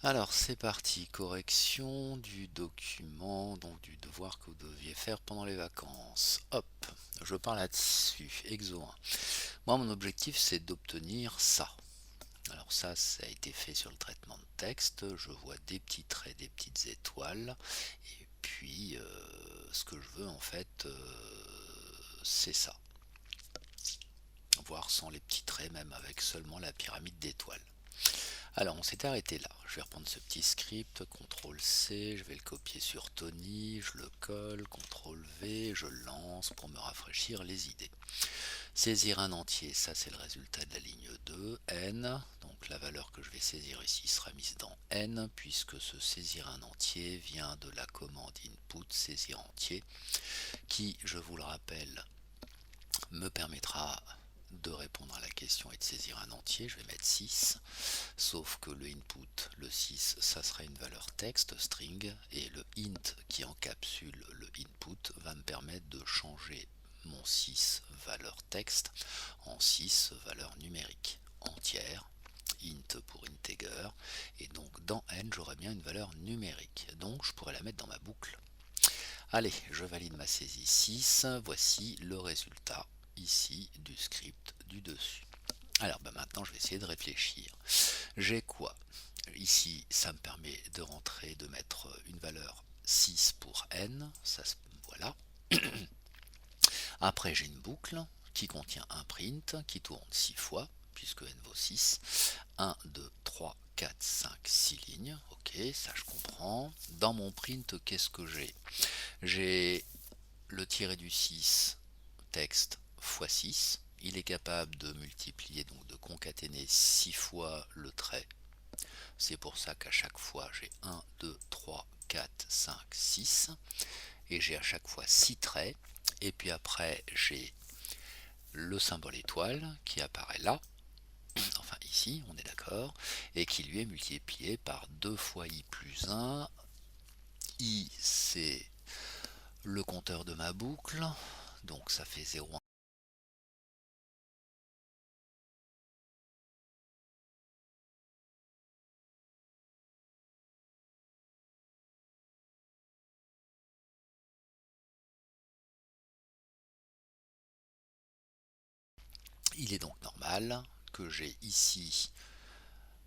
Alors c'est parti, correction du document, donc du devoir que vous deviez faire pendant les vacances. Hop, je pars là-dessus, exo 1. Moi mon objectif c'est d'obtenir ça. Alors ça a été fait sur le traitement de texte, je vois des petits traits, des petites étoiles, et puis ce que je veux en fait c'est ça. Voir sans les petits traits, même avec seulement la pyramide d'étoiles. Alors on s'est arrêté là, je vais reprendre ce petit script, CTRL C, je vais le copier sur Tony, je le colle, CTRL V, je le lance pour me rafraîchir les idées. Saisir un entier, ça c'est le résultat de la ligne 2, N, donc la valeur que je vais saisir ici sera mise dans N, puisque ce saisir un entier vient de la commande input saisir entier, qui, je vous le rappelle, me permettra de répondre à la question et de saisir un entier. Je vais mettre 6, sauf que le input, le 6, ça sera une valeur texte, string, et le int qui encapsule le input va me permettre de changer mon 6 valeur texte en 6 valeurs numériques entières, int pour integer, et donc dans n j'aurai bien une valeur numérique, donc je pourrais la mettre dans ma boucle. Allez, je valide ma saisie 6, voici le résultat ici du script du dessus. Alors maintenant je vais essayer de réfléchir. J'ai quoi? Ici ça me permet de rentrer, de mettre une valeur 6 pour n, ça, voilà. Après j'ai une boucle qui contient un print qui tourne 6 fois, puisque n vaut 6. 1, 2, 3, 4, 5, 6 lignes. Ok, ça je comprends. Dans mon print, qu'est-ce que j'ai? J'ai le tiré du 6 texte x 6. Il est capable de multiplier, donc de concaténer 6 fois le trait. C'est pour ça qu'à chaque fois j'ai 1, 2, 3, 4, 5, 6. Et j'ai à chaque fois 6 traits. Et puis après j'ai le symbole étoile qui apparaît là, enfin ici, on est d'accord, et qui lui est multiplié par 2 fois i plus 1. I c'est le compteur de ma boucle, donc ça fait 0. Il est donc normal que j'ai ici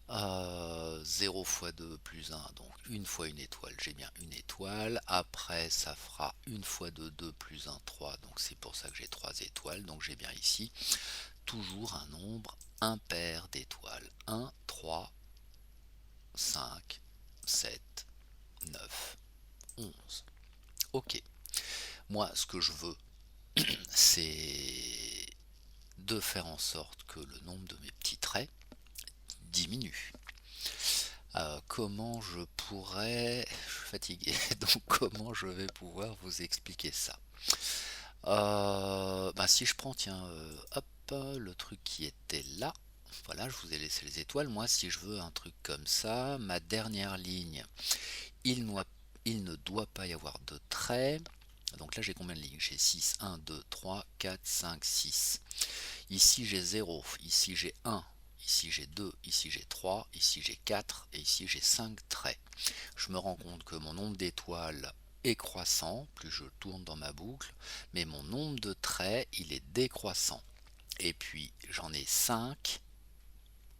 0 fois 2 plus 1, donc une fois une étoile, j'ai bien une étoile. Après, ça fera une fois 2, 2 plus 1, 3, donc c'est pour ça que j'ai 3 étoiles. Donc j'ai bien ici toujours un nombre impair d'étoiles. 1, 3, 5, 7, 9, 11. Ok, moi ce que je veux, c'est de faire en sorte que le nombre de mes petits traits diminue. Comment je pourrais... Je suis fatigué, donc comment je vais pouvoir vous expliquer ça? Si je prends, tiens, hop, le truc qui était là, voilà, je vous ai laissé les étoiles. Moi, si je veux un truc comme ça, ma dernière ligne, il, il ne doit pas y avoir de traits. Donc là, j'ai combien de lignes? J'ai 6, 1, 2, 3, 4, 5, 6. Ici, j'ai 0, ici, j'ai 1, ici, j'ai 2, ici, j'ai 3, ici, j'ai 4, et ici, j'ai 5 traits. Je me rends compte que mon nombre d'étoiles est croissant, plus je tourne dans ma boucle, mais mon nombre de traits, il est décroissant. Et puis, j'en ai 5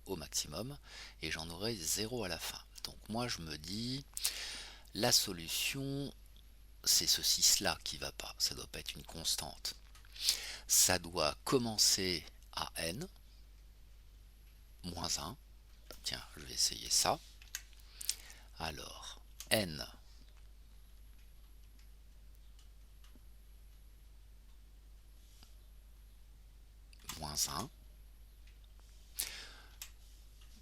au maximum, et j'en aurai 0 à la fin. Donc moi, je me dis, la solution, c'est ce 6-là qui va pas. Ça doit pas être une constante. Ça doit commencer à n, moins 1. Tiens, je vais essayer ça. Alors, n moins 1,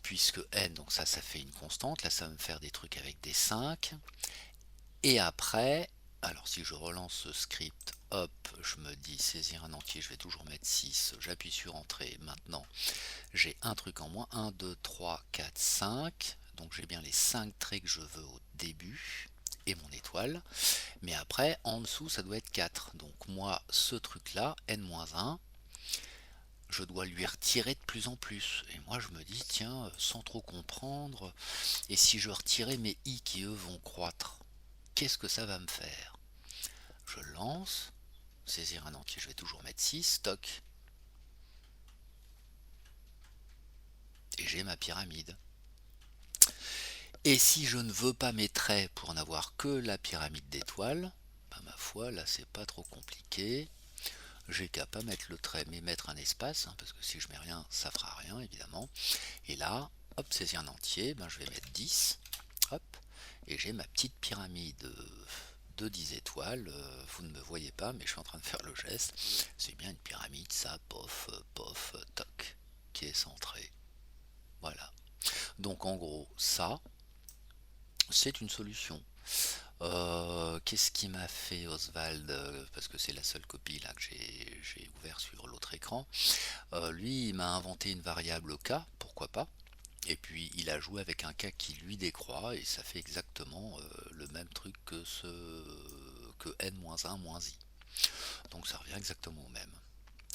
puisque n, donc ça fait une constante. Là, ça va me faire des trucs avec des 5. Et après, alors si je relance ce script, hop, je me dis saisir un entier, je vais toujours mettre 6. J'appuie sur entrée. Maintenant, j'ai un truc en moins. 1, 2, 3, 4, 5. Donc j'ai bien les 5 traits que je veux au début et mon étoile. Mais après, en dessous, ça doit être 4. Donc moi, ce truc-là, n-1, je dois lui retirer de plus en plus. Et moi je me dis, tiens, sans trop comprendre, et si je retirais mes i qui eux vont croître, qu'est-ce que ça va me faire? Je lance, saisir un entier, je vais toujours mettre 6, toc, et j'ai ma pyramide. Et si je ne veux pas mes traits pour n'avoir que la pyramide d'étoiles, bah ma foi, là c'est pas trop compliqué. J'ai qu'à pas mettre le trait, mais mettre un espace, hein, parce que si je mets rien, ça fera rien évidemment. Et là, hop, saisir un entier, ben, je vais mettre 10, hop, et j'ai ma petite pyramide de 10 étoiles. Vous ne me voyez pas, mais je suis en train de faire le geste. C'est bien une pyramide, ça, pof, pof, toc, qui est centrée. Voilà. Donc en gros, ça, c'est une solution. Qu'est-ce qui m'a fait Oswald, parce que c'est la seule copie là que j'ai ouvert sur l'autre écran. Lui, il m'a inventé une variable k, pourquoi pas. Et puis il a joué avec un k qui lui décroît et ça fait exactement le même truc que n-1 moins i. Donc ça revient exactement au même.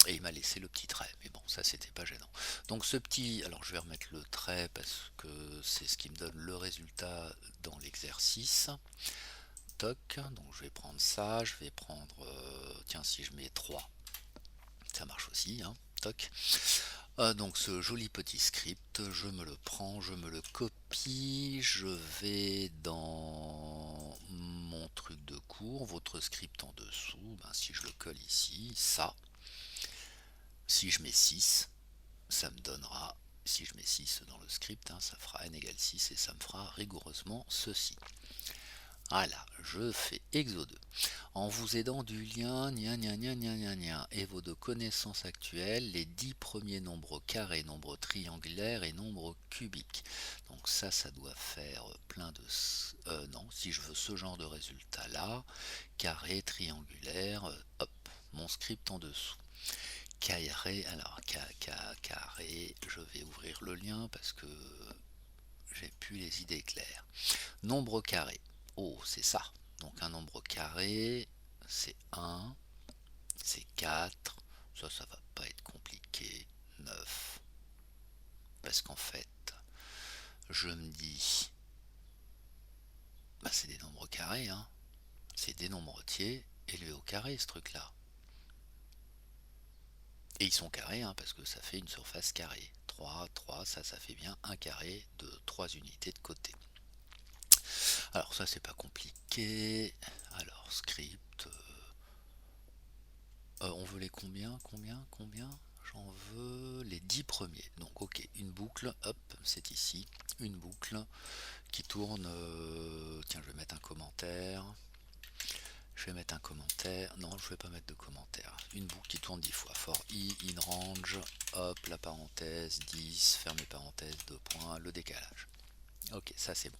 Et il m'a laissé le petit trait, mais bon, ça c'était pas gênant. Donc ce petit, alors je vais remettre le trait parce que c'est ce qui me donne le résultat dans l'exercice. Toc, donc je vais prendre ça, je vais prendre, tiens, si je mets 3, ça marche aussi, hein, toc. Donc ce joli petit script, je me le prends, je me le copie, je vais dans mon truc de cours, votre script en dessous, ben, si je le colle ici, ça, si je mets 6, ça me donnera, si je mets 6 dans le script, hein, ça fera n égale 6 et ça me fera rigoureusement ceci. Voilà, je fais exo 2. En vous aidant du lien et vos deux connaissances actuelles, les 10 premiers nombres carrés, nombres triangulaires et nombres cubiques. Donc ça doit faire plein de... non, si je veux ce genre de résultat là, carré, triangulaire, hop, mon script en dessous. Carré, alors carré, je vais ouvrir le lien parce que j'ai plus les idées claires. Nombre carré. Oh, c'est ça. Donc un nombre carré, c'est 1, c'est 4. Ça va pas être compliqué. 9. Parce qu'en fait, je me dis, bah c'est des nombres carrés, hein. C'est des nombres entiers élevés au carré, ce truc-là. Et ils sont carrés, hein, parce que ça fait une surface carrée. 3, 3, ça fait bien un carré de 3 unités de côté. Alors ça, c'est pas compliqué. Alors, script. On veut les combien? J'en veux les 10 premiers. Donc ok, une boucle, hop, c'est ici. Une boucle qui tourne. Tiens, je vais mettre un commentaire. Non, je vais pas mettre de commentaire. Une boucle qui tourne 10 fois. For i, in range, hop, la parenthèse, 10, fermez parenthèse, 2 points, le décalage. Ok, ça c'est bon.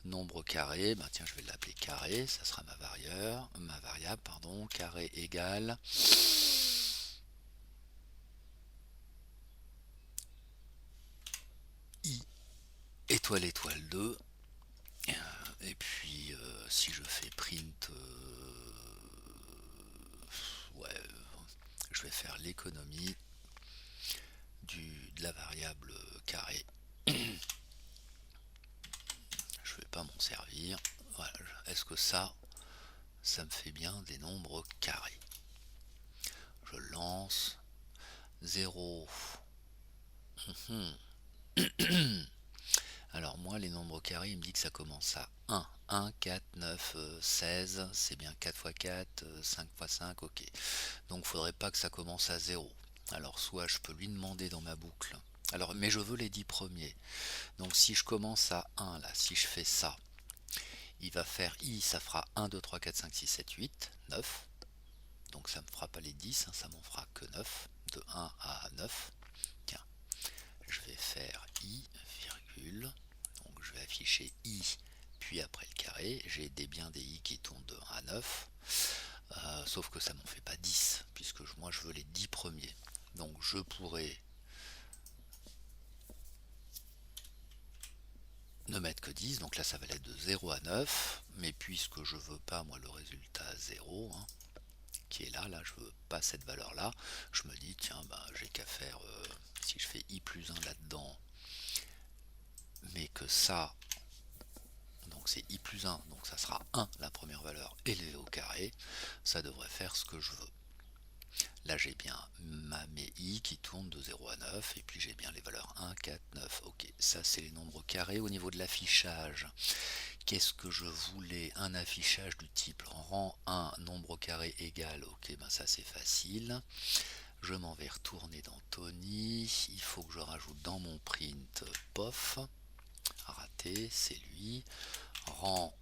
Nombre carré, ben tiens, je vais l'appeler carré, ça sera ma variable, pardon, carré égale i étoile étoile 2. Et puis si je fais print, ouais, je vais faire l'économie de la variable carré. Je vais pas m'en servir. Voilà. Est-ce que ça me fait bien des nombres carrés? Je lance 0. Alors moi, les nombres carrés, il me dit que ça commence à 1. 1, 4, 9, 16, c'est bien 4 fois 4, 5 fois 5, ok. Donc faudrait pas que ça commence à 0. Alors soit je peux lui demander dans ma boucle. Alors, mais je veux les 10 premiers. Donc si je commence à 1, là, si je fais ça, il va faire i, ça fera 1, 2, 3, 4, 5, 6, 7, 8, 9. Donc ça me fera pas les 10, hein, ça m'en fera que 9. De 1 à 9. Tiens, je vais faire i, virgule. Donc je vais afficher i, puis après le carré. J'ai bien des i qui tournent de 1 à 9. Sauf que ça m'en fait pas 10, puisque moi je veux les 10 premiers. Donc je pourrais ne mettre que 10, donc là ça va être de 0 à 9, mais puisque je veux pas moi le résultat 0, hein, qui est là, je veux pas cette valeur-là. Je me dis, tiens, bah, j'ai qu'à faire, si je fais i plus 1 là-dedans, mais que ça, donc c'est i plus 1, donc ça sera 1 la première valeur élevée au carré, ça devrait faire ce que je veux. Là j'ai bien mes i qui tournent de 0 à 9, et puis j'ai bien les valeurs 1, 4, 9. Ok, ça c'est les nombres carrés. Au niveau de l'affichage, qu'est-ce que je voulais? Un affichage du type rang 1 nombre carré égal. Ok, ben ça c'est facile. Je m'en vais retourner dans Tony. Il faut que je rajoute dans mon print POF. Raté, c'est lui. Rang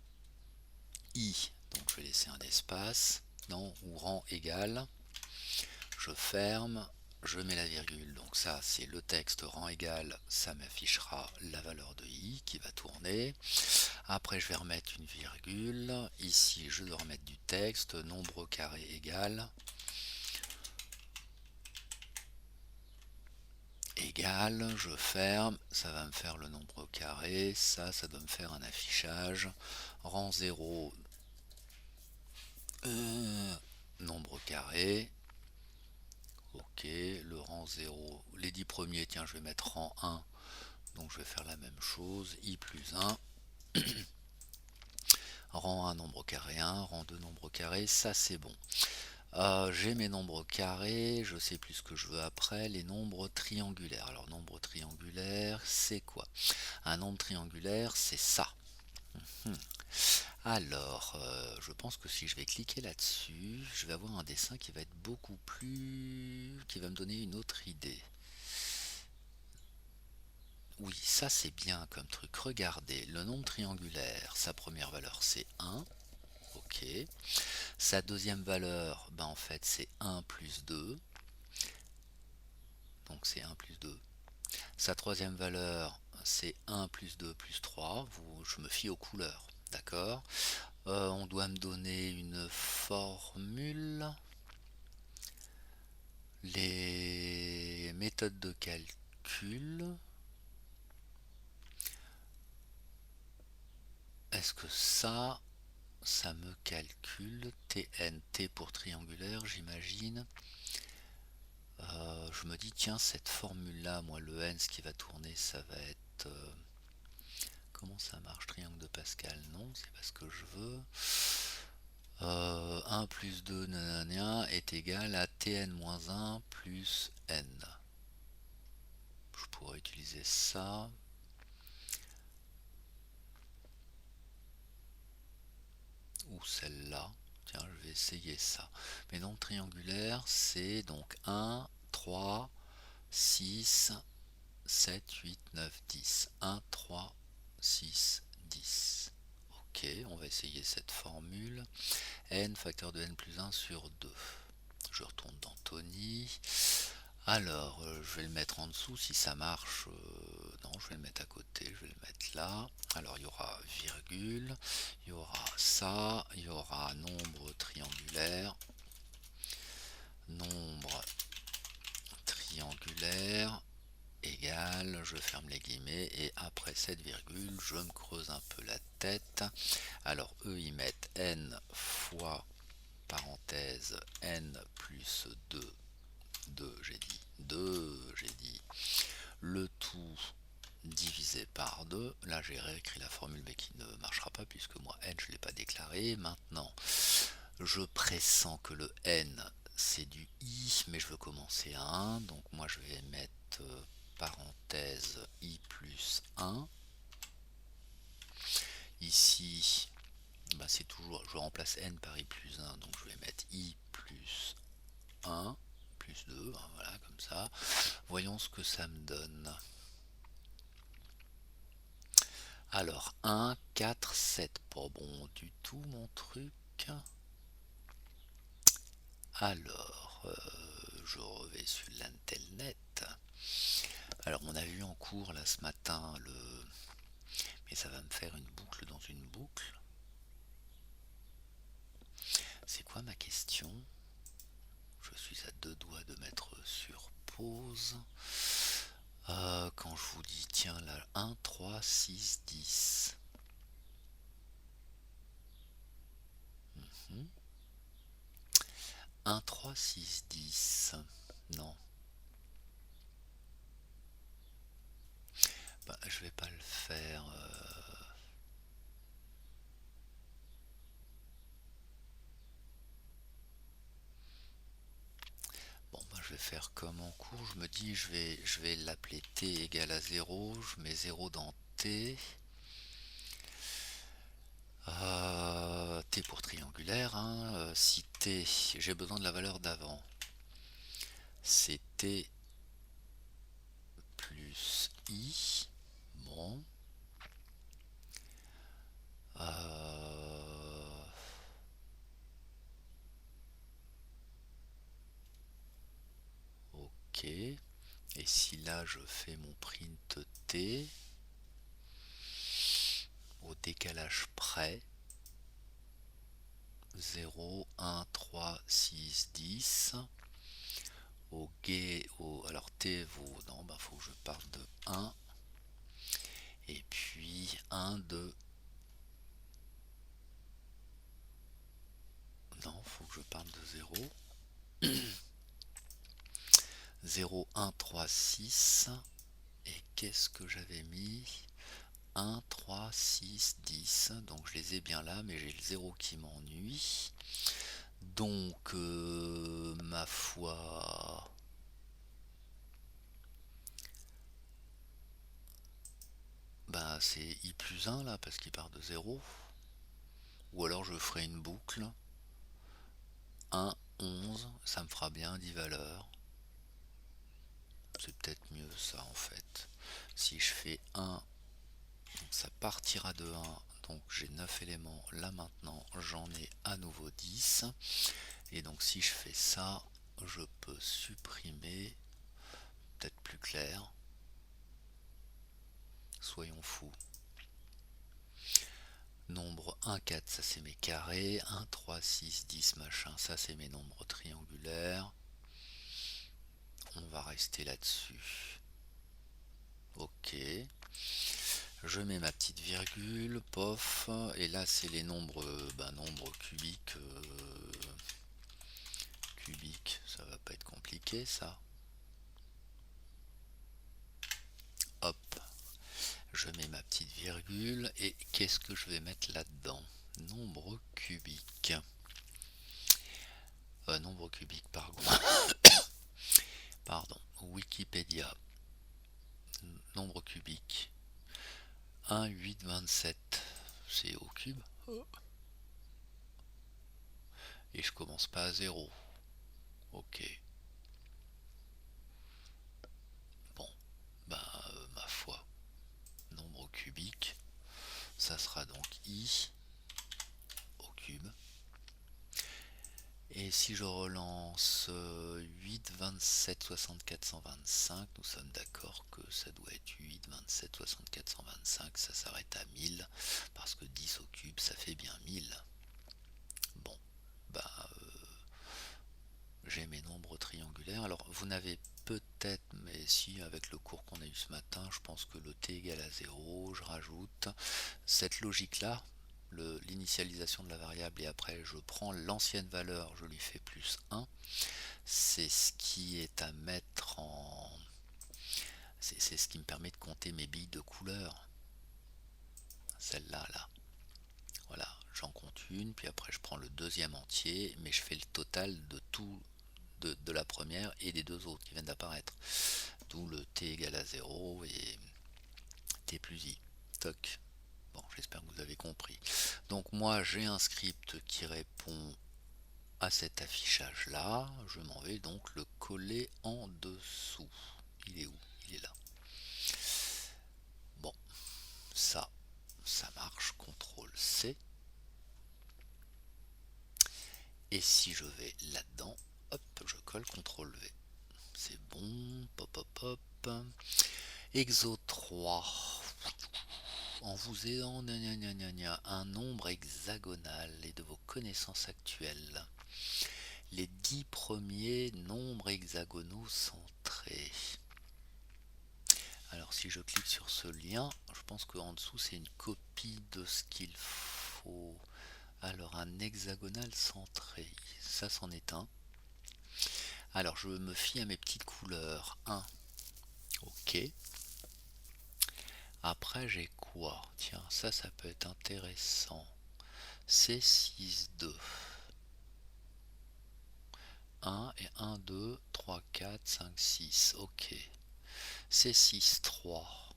i, donc je vais laisser un espace. Non, ou rang égal. Je ferme, je mets la virgule, donc ça c'est le texte rang égal, ça m'affichera la valeur de i qui va tourner. Après je vais remettre une virgule, ici je dois remettre du texte, nombre carré égal, je ferme, ça va me faire le nombre carré, ça doit me faire un affichage, rang 0, nombre carré. Ok, le rang 0, les 10 premiers, tiens, je vais mettre rang 1, donc je vais faire la même chose, i plus 1, rang 1 nombre carré 1, rang 2 nombre carré, ça c'est bon. J'ai mes nombres carrés, je sais plus ce que je veux après, les nombres triangulaires. Alors nombre triangulaire, c'est quoi? Un nombre triangulaire, c'est ça. Alors, je pense que si je vais cliquer là-dessus, je vais avoir un dessin qui va être beaucoup plus... qui va me donner une autre idée. Oui, ça c'est bien comme truc. Regardez, le nombre triangulaire, sa première valeur c'est 1. Ok. Sa deuxième valeur, ben en fait c'est 1 plus 2. Donc c'est 1 plus 2. Sa troisième valeur, c'est 1 plus 2 plus 3. Je me fie aux couleurs. D'accord. On doit me donner une formule. Les méthodes de calcul. Est-ce que ça me calcule TNT pour triangulaire, j'imagine. Je me dis, tiens, cette formule-là, moi, le n, ce qui va tourner, ça va être... comment ça marche? Triangle de Pascal? Non, c'est pas ce que je veux. 1 plus 2 nanana, est égal à Tn-1 plus n. Je pourrais utiliser ça. Ou celle-là. Tiens, je vais essayer ça. Mais non, triangulaire, c'est donc 1, 3, 6, 7, 8, 9, 10. 1, 3, 6, 10. Ok, on va essayer cette formule. N, facteur de n plus 1 sur 2. Je retourne dans Tony. Alors, je vais le mettre en dessous si ça marche. Non, je vais le mettre à côté, je vais le mettre là. Alors, il y aura virgule, il y aura ça, il y aura nombre triangulaire. Nombre triangulaire égale, je ferme les guillemets, et après cette virgule, je me creuse un peu la tête. Alors, eux, ils mettent n fois parenthèse n plus 2. 2, j'ai dit 2, j'ai dit le tout divisé par 2. Là j'ai réécrit la formule mais qui ne marchera pas puisque moi n je ne l'ai pas déclaré. Maintenant je pressens que le n c'est du i, mais je veux commencer à 1, donc moi je vais mettre parenthèse i plus 1. Ici bah, c'est toujours, je remplace n par i plus 1, donc je vais mettre i plus 1 plus 2, voilà, comme ça. Voyons ce que ça me donne. Alors, 1, 4, 7. Pas bon du tout, mon truc. Alors, je revais sur l'Intelnet. Alors, on a vu en cours, là, ce matin, le... Mais ça va me faire une boucle dans une boucle. C'est quoi ma question? Je suis à deux doigts de mettre sur pause. Quand je vous dis, tiens, là, 1, 3, 6, 10. 1, 3, 6, 10. Non, bah, je vais pas le faire. Bon, bah, je vais faire comme en cours. Je me dis, je vais l'appeler t égale à 0. Je mets 0 dans t. T pour triangulaire, hein. Si t, j'ai besoin de la valeur d'avant. C'est t plus i. Bon. Ok. Et si là je fais mon print t au décalage près, 0, 1, 3, 6, 10. Alors t vaut, non, bah faut que je parte de 1. Et puis 1, 2. Non, faut que je parte de 0. 0, 1, 3, 6. Et qu'est-ce que j'avais mis? 1, 3, 6, 10. Donc je les ai bien là, mais j'ai le 0 qui m'ennuie. Donc, ma foi, bah c'est i plus 1 là, parce qu'il part de 0. Ou alors je ferai une boucle. 1, 11, ça me fera bien 10 valeurs. C'est peut-être mieux ça en fait. Si je fais 1, ça partira de 1. Donc j'ai 9 éléments. Là maintenant, j'en ai à nouveau 10. Et donc si je fais ça, je peux supprimer, peut-être plus clair. Soyons fous. Nombre 1, 4, ça c'est mes carrés. 1, 3, 6, 10, machin, ça c'est mes nombres triangulaires. On va rester là-dessus. Ok. Je mets ma petite virgule, pof. Et là c'est les nombres, nombres cubiques. Ça va pas être compliqué ça. Hop. Je mets ma petite virgule. Et qu'est-ce que je vais mettre là-dedans? Nombre cubique. Nombre cubique, pardon. Pardon. Wikipédia. Nombre cubique. 1, 8, 27. C'est au cube. Et je commence pas à 0. Ok. Bon. Ma foi. Nombre cubique. Ça sera donc i au cube. Et si je relance 8, 27, 64, 125, nous sommes d'accord que ça doit être 8, 27, 64, 125, ça s'arrête à 1000, parce que 10 au cube, ça fait bien 1000. Bon, j'ai mes nombres triangulaires. Alors, vous n'avez peut-être, mais si, avec le cours qu'on a eu ce matin, je pense que le t égale à 0, je rajoute cette logique-là, l'initialisation de la variable, et après je prends l'ancienne valeur, je lui fais plus 1. C'est ce qui est à mettre en... C'est ce qui me permet de compter mes billes de couleur. Celle-là, là. Voilà, j'en compte une, puis après je prends le deuxième entier, mais je fais le total de tout, de la première et des deux autres qui viennent d'apparaître. D'où le t égale à 0 et t plus i. Toc. Bon, j'espère que vous avez compris. Donc moi, j'ai un script qui répond à cet affichage-là. Je m'en vais donc le coller en dessous. Il est où? Il est là. Bon, ça marche. CTRL C. Et si je vais là-dedans, hop, je colle CTRL V. C'est bon, pop, pop, pop. Exo 3. En vous aidant un nombre hexagonal et de vos connaissances actuelles. Les 10 premiers nombres hexagonaux centrés. Alors si je clique sur ce lien, je pense qu'en dessous c'est une copie de ce qu'il faut. Alors un hexagonal centré, ça c'en est un. Alors, je me fie à mes petites couleurs. 1, ok. Après, j'ai quoi? Tiens, ça peut être intéressant. C6, 2. 1 et 1, 2, 3, 4, 5, 6. Ok. C6, 3.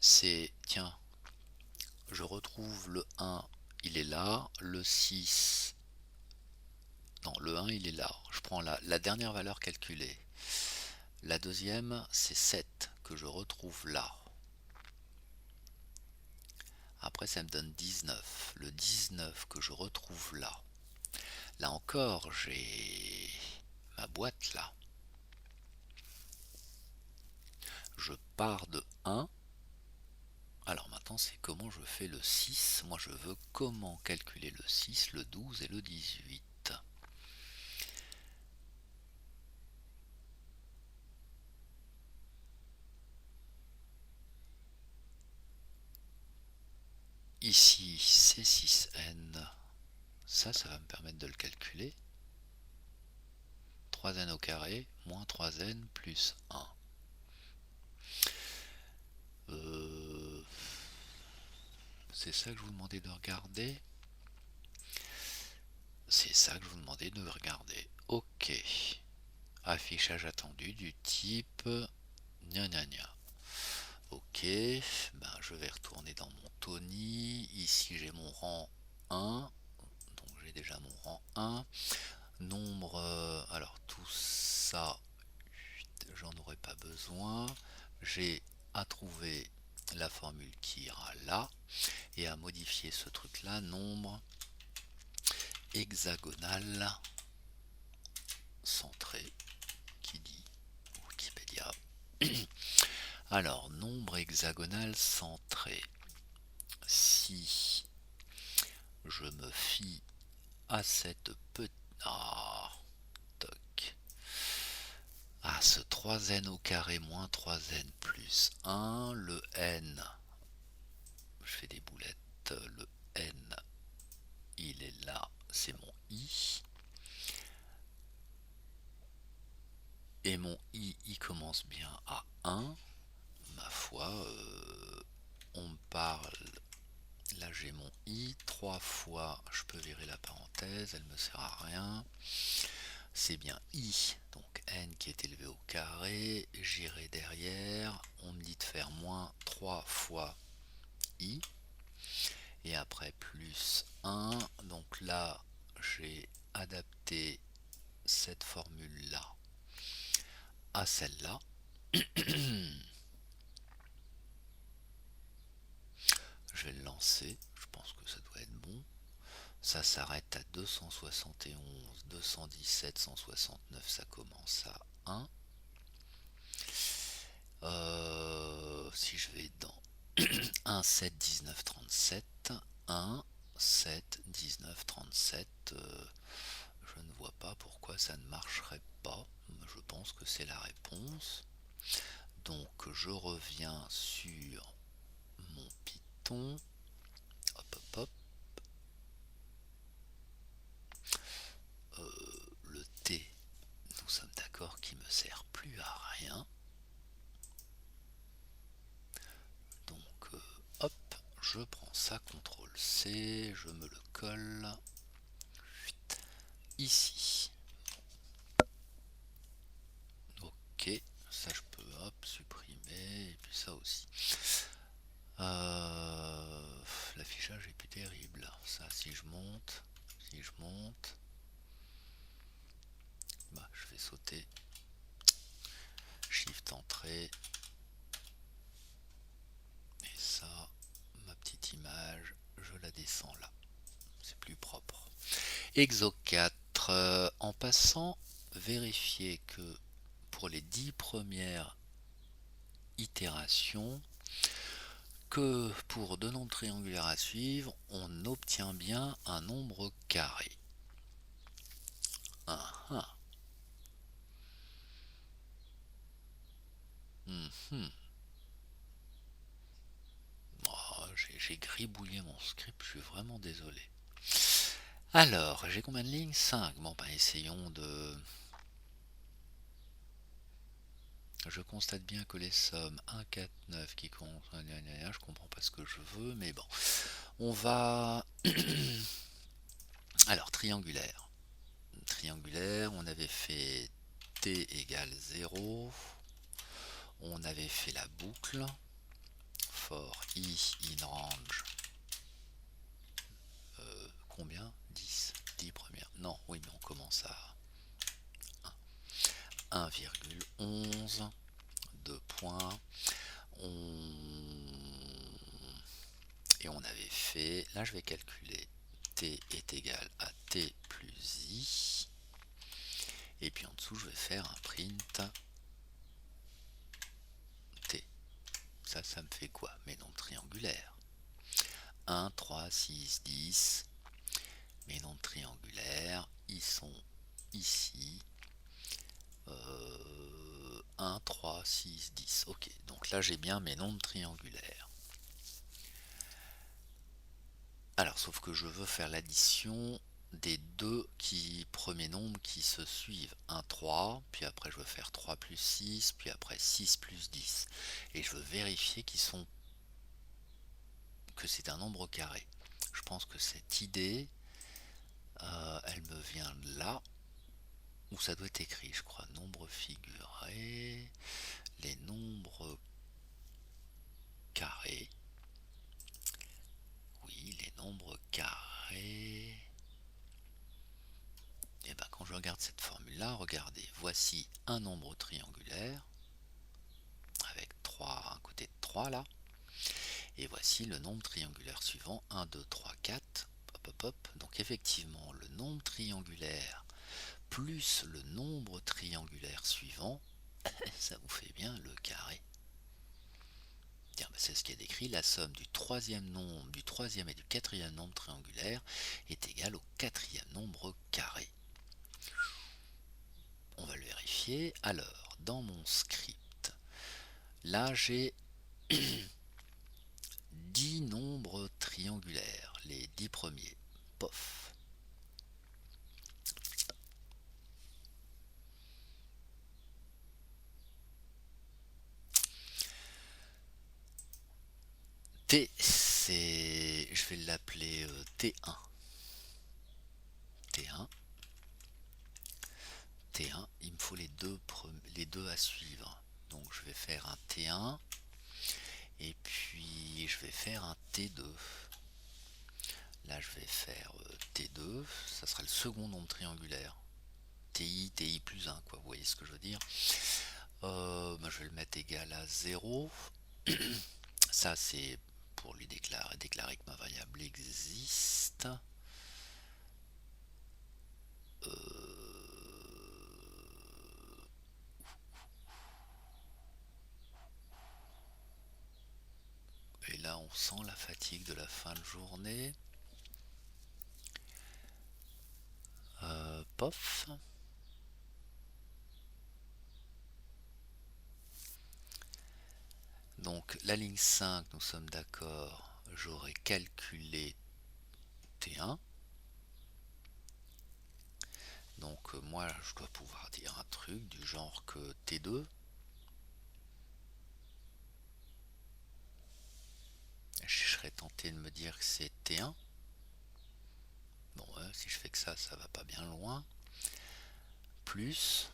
C'est, tiens, je retrouve le 1, il est là. Le 6, non, le 1, il est là. Je prends la dernière valeur calculée. La deuxième, c'est 7 que je retrouve là. Après, ça me donne 19. Le 19 que je retrouve là. Là encore, j'ai ma boîte là. Je pars de 1. Alors maintenant, c'est comment je fais le 6. Moi, je veux comment calculer le 6, le 12 et le 18. Ici, C6N. Ça va me permettre de le calculer. 3n au carré, moins 3n plus 1. C'est ça que je vous demandais de regarder. C'est ça que je vous demandais de regarder. Ok. Affichage attendu du type gna gna gna. Ok. Ben, je vais retourner dans mon Tony. Ici, j'ai mon rang 1. Donc, j'ai déjà mon rang 1. Nombre. Alors, tout ça, j'en aurais pas besoin. J'ai à trouver la formule qui ira là et à modifier ce truc là, nombre hexagonal centré, qui dit Wikipédia. Alors, nombre hexagonal centré. Si je me fie à cette petite... Ah, toc. À ce 3n au carré moins 3n plus 1, le n, je fais des boulettes, le n, il est là, c'est mon i. Et mon i, il commence bien à 1. Ma foi, on me parle. Là, j'ai mon i. 3 fois, je peux virer la parenthèse, elle me sert à rien. C'est bien i, donc n qui est élevé au carré. J'irai derrière. On me dit de faire moins 3 fois i. Et après, plus 1. Donc là, j'ai adapté cette formule-là à celle-là. Je vais le lancer, je pense que ça doit être bon. Ça s'arrête à 271, 217, 169, ça commence à 1. Si je vais dans 1, 7, 19, 37, 1, 7, 19, 37, je ne vois pas pourquoi ça ne marcherait pas. Je pense que c'est la réponse. Donc je reviens sur mon Python. Hop hop hop. Le T, nous sommes d'accord qu'il me sert plus à rien. Donc hop, je prends ça, CTRL C, je me le colle ici. Ok, ça je peux hop supprimer et puis ça aussi. L'affichage est plus terrible. Ça, si je monte, bah, je vais sauter. Shift entrée. Et ça, ma petite image, je la descends là. C'est plus propre. Exo 4. En passant, vérifiez que pour les 10 premières itérations, que pour deux nombres triangulaires à suivre, on obtient bien un nombre carré. Ah, ah. Oh, j'ai gribouillé mon script, je suis vraiment désolé. Alors, j'ai combien de lignes? 5. Bon, ben essayons de... Je constate bien que les sommes 1, 4, 9 qui comptent, je comprends pas ce que je veux, mais bon. On va... Alors, triangulaire. Triangulaire, on avait fait t égale 0. On avait fait la boucle. For i in range. Combien? 10. 10 premières. Non, oui, mais on commence à 1,11. 2 points. Et on avait fait, là je vais calculer t est égal à t plus i, et puis en dessous je vais faire un print t. Ça me fait quoi? Mes nombres triangulaires. 1, 3, 6, 10. Mes nombres triangulaires, ils sont ici. 1, 3, 6, 10. Ok, donc là j'ai bien mes nombres triangulaires. Alors, sauf que je veux faire l'addition des deux premiers nombres qui se suivent. 1, 3, puis après je veux faire 3 plus 6, puis après 6 plus 10. Et je veux vérifier que c'est un nombre carré. Je pense que cette idée, elle me vient de là, où ça doit être écrit, je crois. Nombre figuré, les nombres carrés. Oui, les nombres carrés. Et bien quand je regarde cette formule-là, regardez, voici un nombre triangulaire, avec 3, un côté de 3 là, et voici le nombre triangulaire suivant, 1, 2, 3, 4, hop, hop, hop. Donc effectivement, le nombre triangulaire plus le nombre triangulaire suivant, ça vous fait bien le carré. Tiens, c'est ce qui est décrit, la somme du troisième et du quatrième nombre triangulaire est égale au quatrième nombre carré. On va le vérifier. Alors, dans mon script, là j'ai 10 nombres triangulaires, les 10 premiers. Pof. T, c'est... Je vais l'appeler T1. T1. T1, il me faut les deux à suivre. Donc je vais faire un T1 et puis je vais faire un T2. Là je vais faire T2, ça sera le second nombre triangulaire. TI, TI plus 1, quoi, vous voyez ce que je veux dire. Je vais le mettre égal à 0. Ça c'est pour lui déclarer que ma variable existe. Et là on sent la fatigue de la fin de journée. Pof. Donc la ligne 5, nous sommes d'accord, j'aurais calculé T1. Donc moi je dois pouvoir dire un truc du genre que T2, je serais tenté de me dire que c'est T1. Bon, si je fais que ça va pas bien loin. Plus,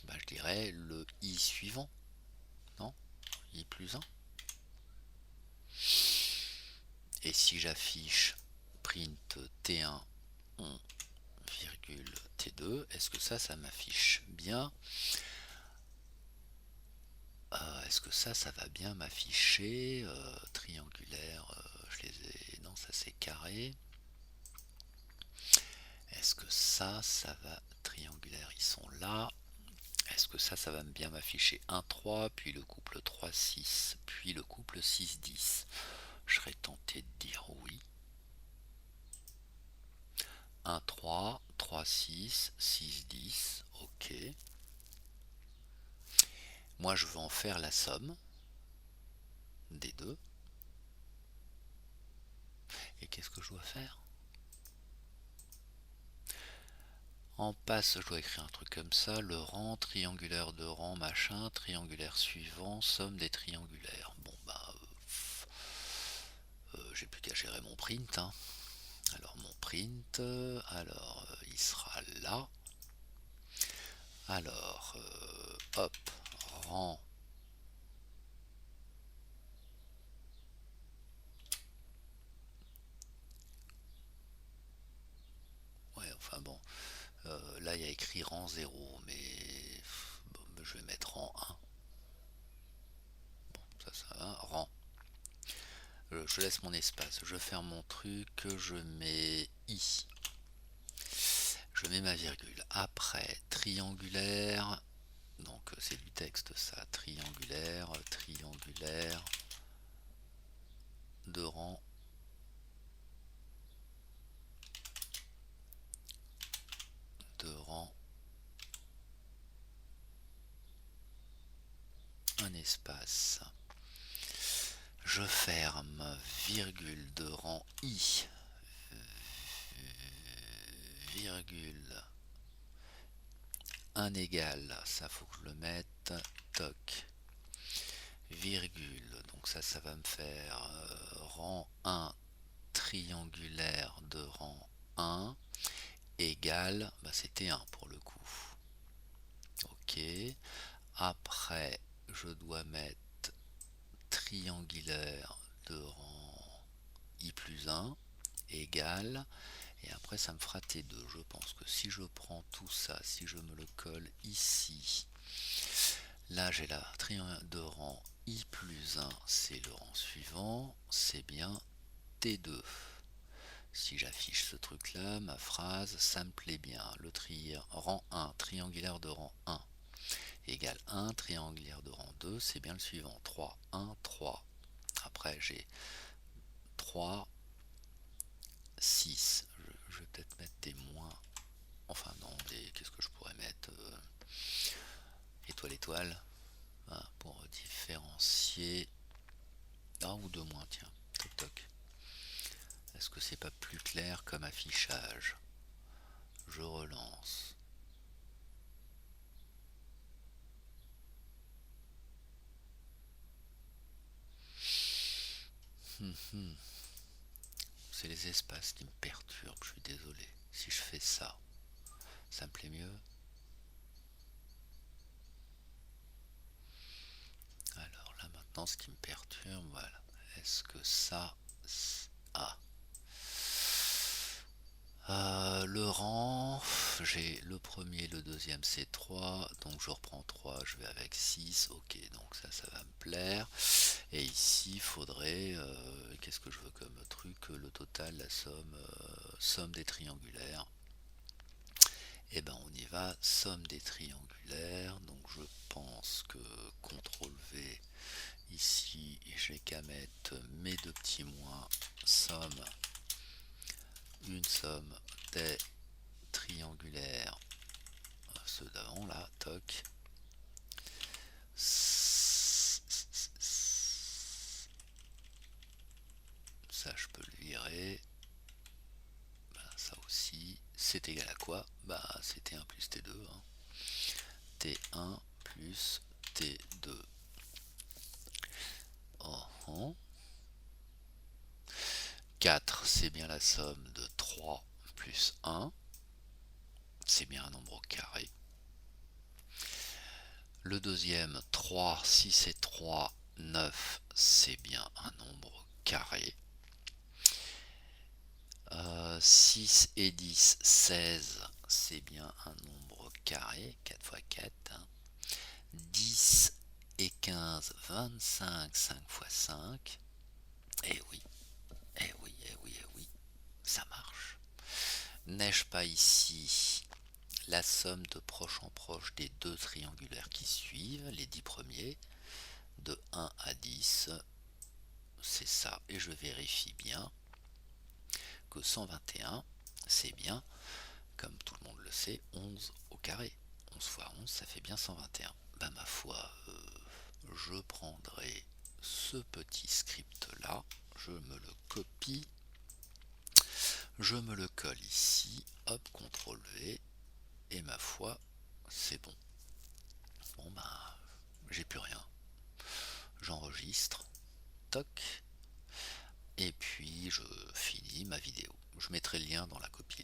je dirais le I suivant. Non? I plus 1. Et si j'affiche print T1 virgule T2, est-ce que ça m'affiche bien? Est-ce que ça va bien m'afficher? Triangulaire, je les ai... Non, ça c'est carré. Est-ce que ça va... Triangulaire, ils sont là. Est-ce que ça va bien m'afficher 1, 3, puis le couple 3, 6, puis le couple 6, 10? Je serais tenté de dire oui. 1, 3, 3, 6, 6, 10, ok. Moi je veux en faire la somme des deux. Et qu'est-ce que je dois faire? En passe, je dois écrire un truc comme ça, le rang, triangulaire de rang, machin, triangulaire suivant, somme des triangulaires. Bon bah, j'ai plus qu'à gérer mon print, hein. Alors mon print, il sera là. Alors, hop, rang. Ouais, enfin bon, là il y a écrit rang 0, mais bon, je vais mettre rang 1. Bon, ça va, rang. Je laisse mon espace, je ferme mon truc, je mets I. Je mets ma virgule. Après, triangulaire, donc c'est du texte ça, triangulaire, triangulaire, de rang, de rang, un espace. Je ferme, virgule de rang I, virgule, un égal, ça faut que je le mette, toc, virgule, donc ça va me faire rang 1, triangulaire de rang 1, égal, bah c'était 1 pour le coup. Ok, après je dois mettre triangulaire de rang I plus 1, égal, et après ça me fera T2. Je pense que si je prends tout ça, si je me le colle ici, là j'ai la triangulaire de rang I plus 1, c'est le rang suivant, c'est bien T2. Si j'affiche ce truc là, ma phrase, ça me plaît bien. Le rang 1, triangulaire de rang 1, égale 1, triangulaire de rang 2, c'est bien le suivant. 3, 1, 3. Après j'ai 3, 6. Je vais peut-être mettre des moins. Enfin non, qu'est-ce que je pourrais mettre étoile, étoile. Hein, pour différencier. Ah, ou deux moins, tiens. Toc toc. Est-ce que c'est pas plus clair comme affichage? Je relance. C'est les espaces qui me perturbent, je suis désolé. Si je fais ça, ça me plaît mieux. Alors là maintenant, ce qui me perturbe, voilà. Est-ce que ça... Ah. Le rang, j'ai le premier, le deuxième c'est 3, donc je reprends 3, je vais avec 6, ok, donc ça va me plaire. Et ici, il faudrait, qu'est-ce que je veux comme truc, le total, la somme des triangulaires. Et ben on y va, somme des triangulaires, donc je pense que CTRL V, ici, j'ai qu'à mettre mes deux petits moins, somme, une somme des triangulaires, ceux d'avant là, toc. Ça je peux le virer. Ben, ça aussi, c'est égal à quoi? Bah c'est T1 plus T2. Hein. T1 plus T2. Oh, 4, c'est bien la somme de 3 plus 1. C'est bien un nombre carré. Le deuxième, 3, 6 et 3, 9, c'est bien un nombre carré. 6 et 10, 16, c'est bien un nombre carré, 4 fois 4. Hein. 10 et 15, 25, 5 fois 5. Eh oui, eh oui, eh oui, eh oui, ça marche. N'ai-je pas ici la somme de proche en proche des deux triangulaires qui suivent, les 10 premiers, de 1 à 10, c'est ça, et je vérifie bien que 121, c'est bien, comme tout le monde le sait, 11 au carré. 11 fois 11, ça fait bien 121. Ben ma foi, je prendrai ce petit script là, je me le copie Je me le colle ici, hop, CTRL V, et ma foi, c'est bon. Bon bah, j'ai plus rien. J'enregistre, toc, et puis je finis ma vidéo. Je mettrai le lien dans la copie